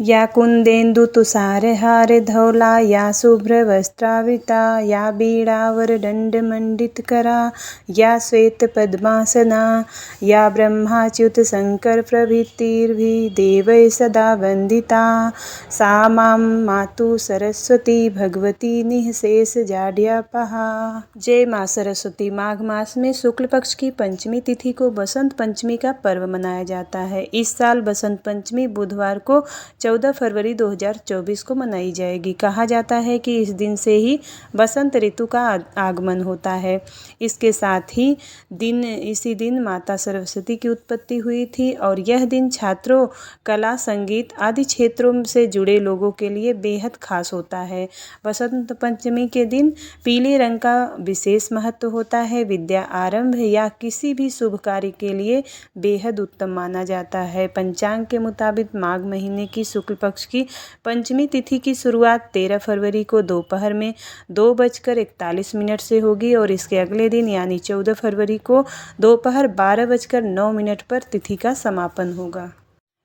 या कुन्देन्दुतुषारहारधौला या शुभ्रवस्त्रावृता या वीणावरदण्डमण्डितकरा या श्वेतपद्मासना या ब्रह्माच्युतशङ्करप्रभृतिर्भिः देवैः सदा वन्दिता सा मां मातु सरस्वती भगवती निःशेषजाड्यापहा। जय माँ सरस्वती। माघ मास में शुक्ल पक्ष की पंचमी तिथि को बसंत पंचमी का पर्व मनाया जाता है। इस साल बसंत पंचमी बुधवार को 14 फरवरी 2024 को मनाई जाएगी। कहा जाता है कि इस दिन से ही बसंत ऋतु का आगमन होता है। इसके साथ ही इसी दिन माता सरस्वती की उत्पत्ति हुई थी और यह दिन छात्रों, कला, संगीत आदि क्षेत्रों से जुड़े लोगों के लिए बेहद खास होता है। बसंत पंचमी के दिन पीले रंग का विशेष महत्व होता है। विद्या आरंभ या किसी भी शुभ कार्य के लिए बेहद उत्तम माना जाता है। पंचांग के मुताबिक माघ महीने की शुक्ल पक्ष की पंचमी तिथि की शुरुआत 13 फरवरी को दोपहर में 2:41 से होगी और इसके अगले दिन यानी 14 फरवरी को दोपहर 12:09 पर तिथि का समापन होगा।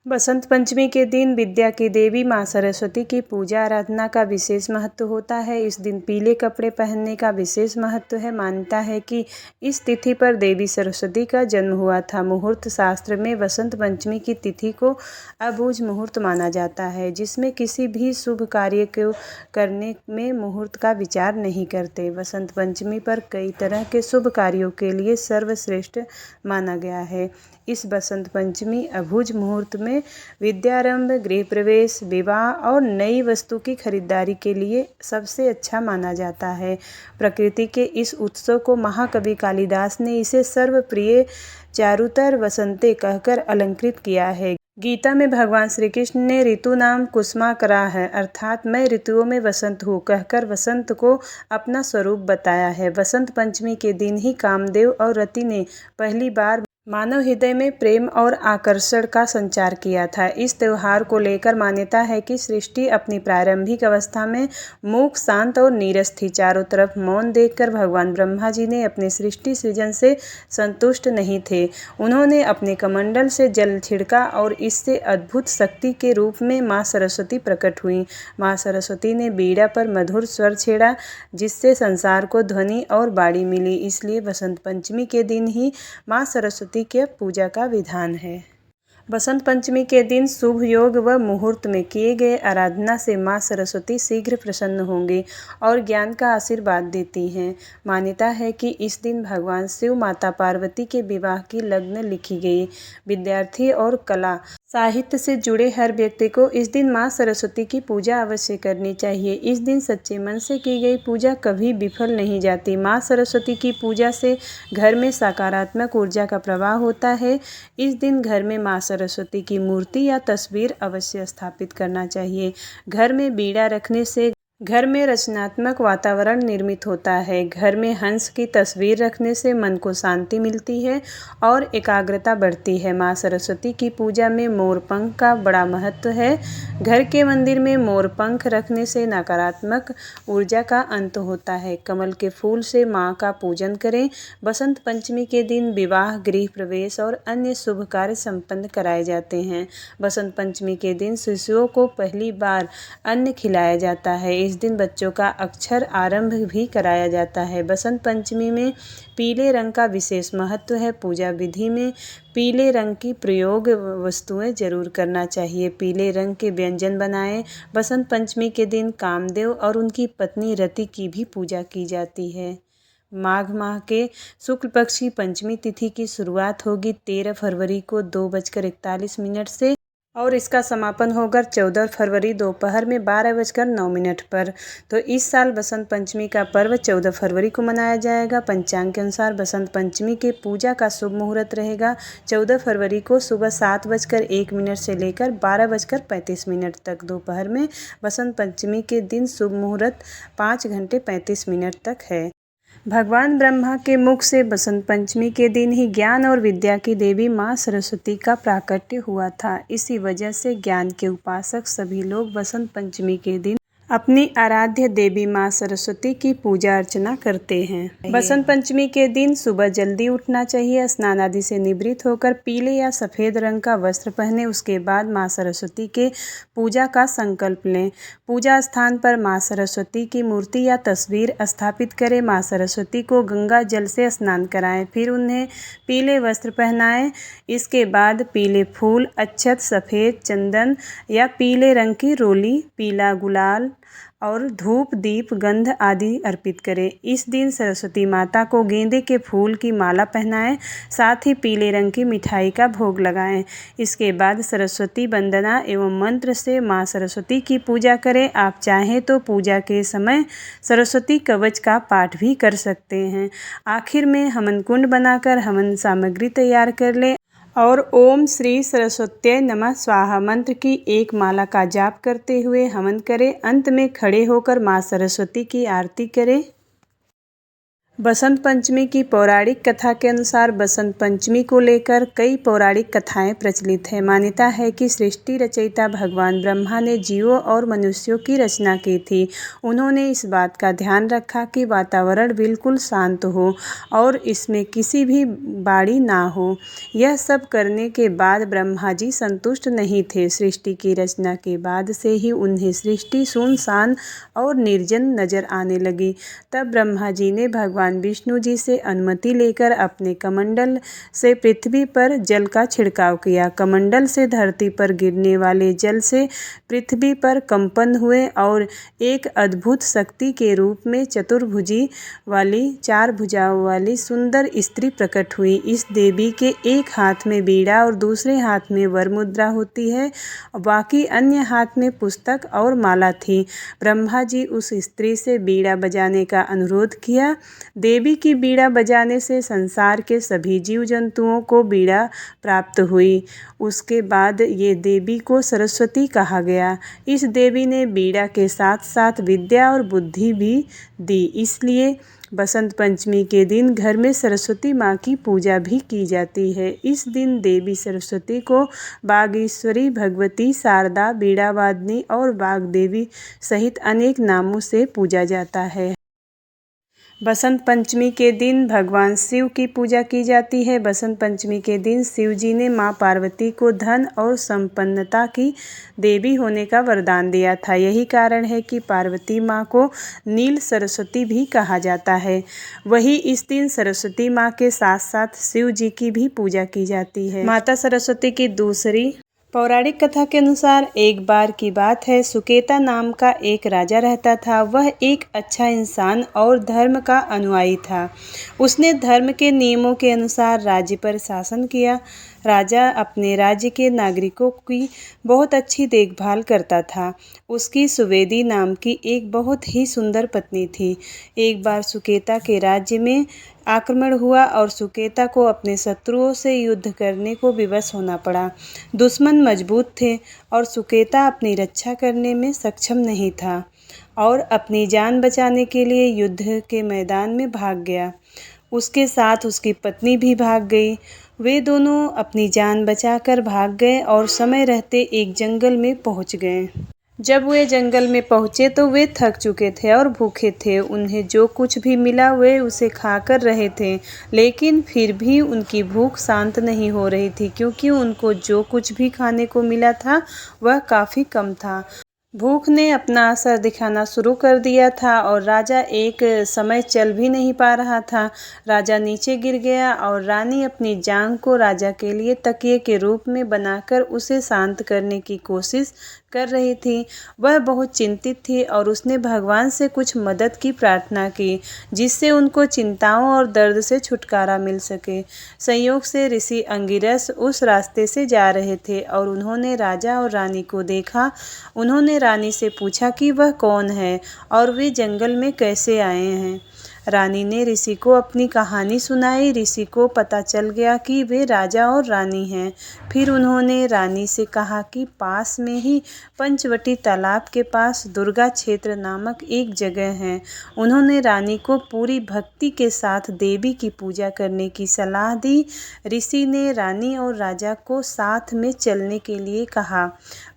बसंत पंचमी के दिन विद्या की देवी माँ सरस्वती की पूजा आराधना का विशेष महत्व होता है। इस दिन पीले कपड़े पहनने का विशेष महत्व है। मान्यता है कि इस तिथि पर देवी सरस्वती का जन्म हुआ था। मुहूर्त शास्त्र में बसंत पंचमी की तिथि को अबूझ मुहूर्त माना जाता है, जिसमें किसी भी शुभ कार्य को करने में मुहूर्त का विचार नहीं करते। बसंत पंचमी पर कई तरह के शुभ कार्यों के लिए सर्वश्रेष्ठ माना गया है। इस बसंत पंचमी अबूझ मुहूर्त में विद्यारंभ, गृह प्रवेश, विवाह और नई वस्तु की खरीदारी के लिए सबसे अच्छा माना जाता है। प्रकृति के इस उत्सव को महाकवि कालिदास ने इसे सर्वप्रिय चारुतर वसंते कहकर अलंकृत किया है। गीता में भगवान श्री कृष्ण ने ऋतु नाम कुसुमाकरा है, अर्थात मैं ऋतुओं में वसंत हूँ, कहकर वसंत को अपना स्वरूप बताया है। बसंत पंचमी के दिन ही कामदेव और रति ने पहली बार मानव हृदय में प्रेम और आकर्षण का संचार किया था। इस त्यौहार को लेकर मान्यता है कि सृष्टि अपनी प्रारंभिक अवस्था में मूक, शांत और नीरस थी। चारों तरफ मौन देखकर भगवान ब्रह्मा जी ने अपने सृष्टि सृजन से संतुष्ट नहीं थे। उन्होंने अपने कमंडल से जल छिड़का और इससे अद्भुत शक्ति के रूप में माँ सरस्वती प्रकट हुई। माँ सरस्वती ने बीड़ा पर मधुर स्वर छेड़ा, जिससे संसार को ध्वनि और वाणी मिली। इसलिए बसंत पंचमी के दिन ही माँ सरस्वती के पूजा का विधान है। बसंत पंचमी के दिन शुभ योग व मुहूर्त में किए गए आराधना से माँ सरस्वती शीघ्र प्रसन्न होंगे और ज्ञान का आशीर्वाद देती हैं। मान्यता है कि इस दिन भगवान शिव माता पार्वती के विवाह की लग्न लिखी गई। विद्यार्थी और कला, साहित्य से जुड़े हर व्यक्ति को इस दिन माँ सरस्वती की पूजा अवश्य करनी चाहिए। इस दिन सच्चे मन से की गई पूजा कभी विफल नहीं जाती। माँ सरस्वती की पूजा से घर में सकारात्मक ऊर्जा का प्रवाह होता है। इस दिन घर में माँ सरस्वती की मूर्ति या तस्वीर अवश्य स्थापित करना चाहिए। घर में बीड़ा रखने से घर में रचनात्मक वातावरण निर्मित होता है। घर में हंस की तस्वीर रखने से मन को शांति मिलती है और एकाग्रता बढ़ती है। माँ सरस्वती की पूजा में मोरपंख का बड़ा महत्व है। घर के मंदिर में मोरपंख रखने से नकारात्मक ऊर्जा का अंत होता है। कमल के फूल से माँ का पूजन करें। बसंत पंचमी के दिन विवाह, गृह प्रवेश और अन्य शुभ कार्य संपन्न कराए जाते हैं। बसंत पंचमी के दिन शिशुओं को पहली बार अन्न खिलाया जाता है। इस दिन बच्चों का अक्षर आरंभ भी कराया जाता है। बसंत पंचमी में पीले रंग का विशेष महत्व है। पूजा विधि में पीले रंग की प्रयोग वस्तुएं जरूर करना चाहिए। पीले रंग के व्यंजन बनाएं। बसंत पंचमी के दिन कामदेव और उनकी पत्नी रति की भी पूजा की जाती है। माघ माह के शुक्ल पक्ष की पंचमी तिथि की शुरुआत होगी 13 फरवरी को 2:41 से और इसका समापन होगा 14 फरवरी दोपहर में 12:09 पर। तो इस साल बसंत पंचमी का पर्व 14 फरवरी को मनाया जाएगा। पंचांग के अनुसार बसंत पंचमी के पूजा का शुभ मुहूर्त रहेगा 14 फरवरी को सुबह 7:01 से लेकर 12:35 तक। दोपहर में बसंत पंचमी के दिन शुभ मुहूर्त 5:35 तक है। भगवान ब्रह्मा के मुख से बसंत पंचमी के दिन ही ज्ञान और विद्या की देवी माँ सरस्वती का प्राकट्य हुआ था। इसी वजह से ज्ञान के उपासक सभी लोग बसंत पंचमी के दिन अपनी आराध्य देवी माँ सरस्वती की पूजा अर्चना करते हैं। बसंत पंचमी के दिन सुबह जल्दी उठना चाहिए। स्नान आदि से निवृत्त होकर पीले या सफ़ेद रंग का वस्त्र पहने। उसके बाद माँ सरस्वती के पूजा का संकल्प लें। पूजा स्थान पर माँ सरस्वती की मूर्ति या तस्वीर स्थापित करें। माँ सरस्वती को गंगा जल से स्नान कराएं, फिर उन्हें पीले वस्त्र पहनाएं। इसके बाद पीले फूल, अक्षत, सफ़ेद चंदन या पीले रंग की रोली, पीला गुलाल और धूप, दीप, गंध आदि अर्पित करें। इस दिन सरस्वती माता को गेंदे के फूल की माला पहनाएं, साथ ही पीले रंग की मिठाई का भोग लगाएं। इसके बाद सरस्वती वंदना एवं मंत्र से माँ सरस्वती की पूजा करें। आप चाहें तो पूजा के समय सरस्वती कवच का पाठ भी कर सकते हैं। आखिर में हवन कुंड बनाकर हवन सामग्री तैयार कर लें और ओम श्री सरस्वत्यै नमः स्वाहा मंत्र की एक माला का जाप करते हुए हवन करें। अंत में खड़े होकर माँ सरस्वती की आरती करें। बसंत पंचमी की पौराणिक कथा के अनुसार बसंत पंचमी को लेकर कई पौराणिक कथाएं प्रचलित हैं। मान्यता है कि सृष्टि रचयिता भगवान ब्रह्मा ने जीवों और मनुष्यों की रचना की थी। उन्होंने इस बात का ध्यान रखा कि वातावरण बिल्कुल शांत हो और इसमें किसी भी बाड़ी ना हो। यह सब करने के बाद ब्रह्मा जी संतुष्ट नहीं थे। सृष्टि की रचना के बाद से ही उन्हें सृष्टि सुनसान और निर्जन नजर आने लगी। तब ब्रह्मा जी ने भगवान विष्णु जी से अनुमति लेकर अपने कमंडल से पृथ्वी पर जल का छिड़काव किया। कमंडल से धरती पर गिरने वाले जल से पृथ्वी पर कंपन हुए और एक अद्भुत शक्ति के रूप में चतुर्भुजी वाली, 4 भुजाओं वाली सुंदर स्त्री प्रकट हुई। इस देवी के एक हाथ में बीड़ा और दूसरे हाथ में वरमुद्रा होती है, बाकी अन्य हाथ में पुस्तक और माला थी। ब्रह्मा जी उस स्त्री से बीड़ा बजाने का अनुरोध किया। देवी की बीड़ा बजाने से संसार के सभी जीव जंतुओं को बीड़ा प्राप्त हुई। उसके बाद ये देवी को सरस्वती कहा गया। इस देवी ने बीड़ा के साथ साथ विद्या और बुद्धि भी दी। इसलिए बसंत पंचमी के दिन घर में सरस्वती माँ की पूजा भी की जाती है। इस दिन देवी सरस्वती को बागेश्वरी, भगवती, शारदा, बीड़ावादिनी और बागदेवी सहित अनेक नामों से पूजा जाता है। बसंत पंचमी के दिन भगवान शिव की पूजा की जाती है। बसंत पंचमी के दिन शिव जी ने माँ पार्वती को धन और संपन्नता की देवी होने का वरदान दिया था। यही कारण है कि पार्वती माँ को नील सरस्वती भी कहा जाता है। वही इस दिन सरस्वती माँ के साथ साथ शिव जी की भी पूजा की जाती है। माता सरस्वती की दूसरी पौराणिक कथा के अनुसार एक बार की बात है, सुकेता नाम का एक राजा रहता था। वह एक अच्छा इंसान और धर्म का अनुयायी था। उसने धर्म के नियमों के अनुसार राज्य पर शासन किया। राजा अपने राज्य के नागरिकों की बहुत अच्छी देखभाल करता था। उसकी सुवेदी नाम की एक बहुत ही सुंदर पत्नी थी। एक बार सुकेता के राज्य में आक्रमण हुआ और सुकेता को अपने शत्रुओं से युद्ध करने को विवश होना पड़ा। दुश्मन मजबूत थे और सुकेता अपनी रक्षा करने में सक्षम नहीं था और अपनी जान बचाने के लिए युद्ध के मैदान में भाग गया। उसके साथ उसकी पत्नी भी भाग गई। वे दोनों अपनी जान बचाकर भाग गए और समय रहते एक जंगल में पहुंच गए। जब वे जंगल में पहुंचे तो वे थक चुके थे और भूखे थे। उन्हें जो कुछ भी मिला वे उसे खाकर रहे थे, लेकिन फिर भी उनकी भूख शांत नहीं हो रही थी, क्योंकि उनको जो कुछ भी खाने को मिला था वह काफ़ी कम था। भूख ने अपना असर दिखाना शुरू कर दिया था और राजा एक समय चल भी नहीं पा रहा था। राजा नीचे गिर गया और रानी अपनी जांघ को राजा के लिए तकिए के रूप में बनाकर उसे शांत करने की कोशिश कर रही थी। वह बहुत चिंतित थी और उसने भगवान से कुछ मदद की प्रार्थना की, जिससे उनको चिंताओं और दर्द से छुटकारा मिल सके। संयोग से ऋषि अंगिरस उस रास्ते से जा रहे थे और उन्होंने राजा और रानी को देखा। उन्होंने रानी से पूछा कि वह कौन है और वे जंगल में कैसे आए हैं। रानी ने ऋषि को अपनी कहानी सुनाई। ऋषि को पता चल गया कि वे राजा और रानी हैं। फिर उन्होंने रानी से कहा कि पास में ही पंचवटी तालाब के पास दुर्गा क्षेत्र नामक एक जगह है। उन्होंने रानी को पूरी भक्ति के साथ देवी की पूजा करने की सलाह दी। ऋषि ने रानी और राजा को साथ में चलने के लिए कहा।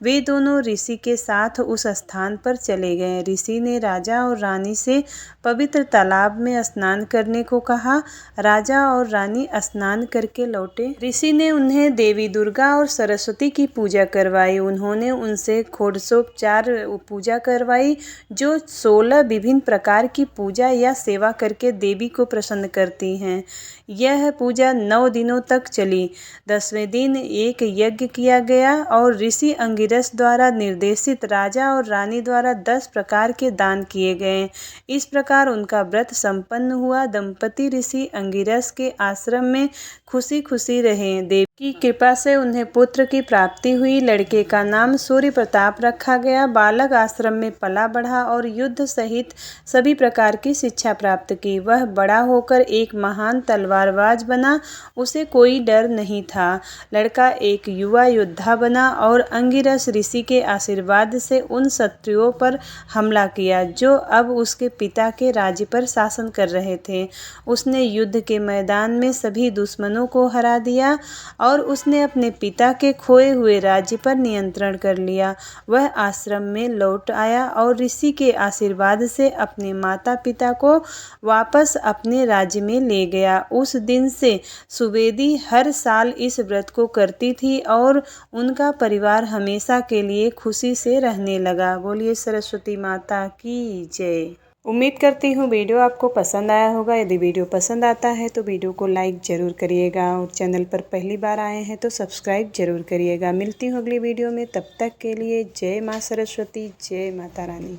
वे दोनों ऋषि के साथ उस स्थान पर चले गए। ऋषि ने राजा और रानी से पवित्र तालाब में स्नान करने को कहा। राजा और रानी स्नान करके लौटे। ऋषि ने उन्हें देवी दुर्गा और सरस्वती की पूजा करवाई। उन्होंने उनसे षोडशोपचार पूजा करवाई, जो 16 विभिन्न प्रकार की पूजा या सेवा करके देवी को प्रसन्न करती हैं। यह पूजा 9 दिनों तक चली। 10वें दिन एक यज्ञ किया गया और ऋषि अंगिरस द्वारा निर्देशित राजा और रानी द्वारा 10 प्रकार के दान किए गए। इस प्रकार उनका व्रत संपन्न हुआ। दंपति ऋषि अंगिरस के आश्रम में खुशी खुशी रहे। देवी की कृपा से उन्हें पुत्र की प्राप्ति हुई। लड़के का नाम सूर्य प्रताप रखा गया। बालक आश्रम में पला बढ़ा और युद्ध सहित सभी प्रकार की शिक्षा प्राप्त की। वह बड़ा होकर एक महान तलवारबाज बना। उसे कोई डर नहीं था। लड़का एक युवा योद्धा बना और अंगिरस ऋषि के आशीर्वाद से उन शत्रुओं पर हमला किया जो अब उसके पिता के राज्य पर शासन कर रहे थे। उसने युद्ध के मैदान में सभी दुश्मनों को हरा दिया और उसने अपने पिता के खोए हुए राज्य पर नियंत्रण कर लिया। वह आश्रम में लौट आया और ऋषि के आशीर्वाद से अपने माता पिता को वापस अपने राज्य में ले गया। उस दिन से सुवेदी हर साल इस व्रत को करती थी और उनका परिवार हमेशा के लिए खुशी से रहने लगा। बोलिए सरस्वती माता की जय। उम्मीद करती हूँ वीडियो आपको पसंद आया होगा। यदि वीडियो पसंद आता है तो वीडियो को लाइक ज़रूर करिएगा और चैनल पर पहली बार आए हैं तो सब्सक्राइब ज़रूर करिएगा। मिलती हूँ अगली वीडियो में, तब तक के लिए जय माँ सरस्वती, जय माता रानी।